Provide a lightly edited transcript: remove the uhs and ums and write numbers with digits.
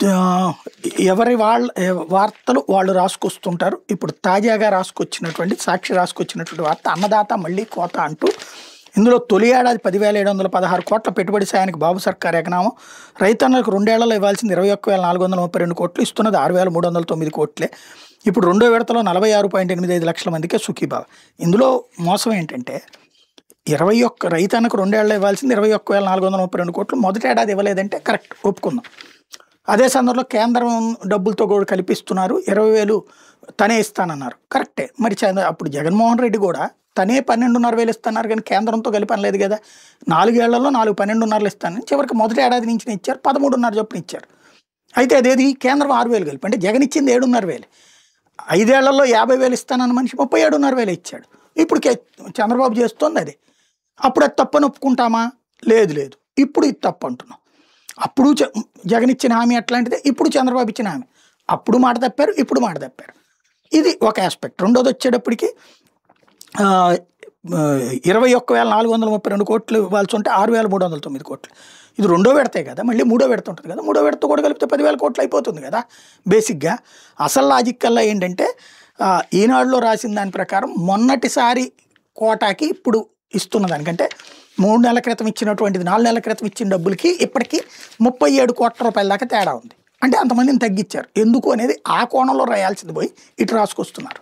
ఆహ్, ఎవరి వాళ్ళ వార్తలు వాళ్ళు రాసుకొస్తుంటారు. ఇప్పుడు తాజాగా రాసుకొచ్చినటువంటి సాక్షి రాసుకొచ్చినటువంటి వార్త అన్నదాత మళ్ళీ కోత అంటూ ఇందులో తొలి ఏడాది 10,716 కోట్ల పెట్టుబడి సాయానికి బాబు సర్కార్ ఎగనామం. రైతన్నలకు 2 ఏళ్లలో ఇవ్వాల్సింది 21,432 కోట్లు, ఇస్తున్నది 6,309 కోట్లే. ఇప్పుడు రెండో విడతలో 46.85 లక్షల మందికే సుఖీభావ. ఇందులో మోసం ఏంటంటే 21 రైతన్నకు 2 ఏళ్లలో ఇవ్వాల్సింది 21,432 కోట్లు, మొదటి ఏడాది ఇవ్వలేదంటే కరెక్ట్ ఒప్పుకుందాం. అదే సందర్భంలో కేంద్రం డబ్బులతో కూడా కల్పిస్తున్నారు, 20,000 తనే ఇస్తానన్నారు, కరెక్టే. మరి అప్పుడు జగన్మోహన్ రెడ్డి కూడా తనే 12,500 ఇస్తున్నారు, కానీ కేంద్రంతో కలిపి అనలేదు కదా. 4 ఏళ్లలో 4 12,500 ఇస్తానని చివరికి మొదటి ఏడాది నుంచి ఇచ్చారు, 13,500 చొప్పున ఇచ్చారు. అయితే అదేది కేంద్రం 6,000 కలిపి, అంటే జగన్ ఇచ్చింది 7,500. 5 ఏళ్లలో 50,000 ఇస్తానన్న మనిషి 37,500 ఇచ్చాడు. ఇప్పుడు చంద్రబాబు చేస్తోంది అదే. అప్పుడు అది తప్పని ఒప్పుకుంటామా? లేదు లేదు, ఇప్పుడు ఇది తప్పు అంటున్నాం. అప్పుడు జగన్ ఇచ్చిన హామీ అట్లాంటిదే, ఇప్పుడు చంద్రబాబు ఇచ్చిన హామీ. అప్పుడు మాట తప్పారు, ఇప్పుడు మాట తప్పారు. ఇది ఒక ఆస్పెక్ట్. రెండోది వచ్చేటప్పటికి 21,432 కోట్లు ఇవ్వాల్సి ఉంటే 6,309 కోట్లు. ఇది రెండో విడతే కదా, మళ్ళీ మూడో విడత ఉంటుంది కదా. మూడో విడత కూడా కలిపితే 10,000 కోట్లు అయిపోతుంది కదా బేసిక్గా. అసలు లాజిక్ కల్లా ఏంటంటే ఈనాడులో రాసిన దాని ప్రకారం మొన్నటిసారి కోటాకి ఇప్పుడు ఇస్తున్న దానికంటే 3 నెలల క్రితం ఇచ్చినటువంటిది 4 నెలల క్రితం ఇచ్చిన డబ్బులకి ఇప్పటికీ 37 కోట్ల రూపాయల దాకా తేడా ఉంది. అంటే అంతమందిని తగ్గించారు. ఎందుకు అనేది ఆ కోణంలో రాయాల్సింది పోయి ఇటు రాసుకొస్తున్నారు.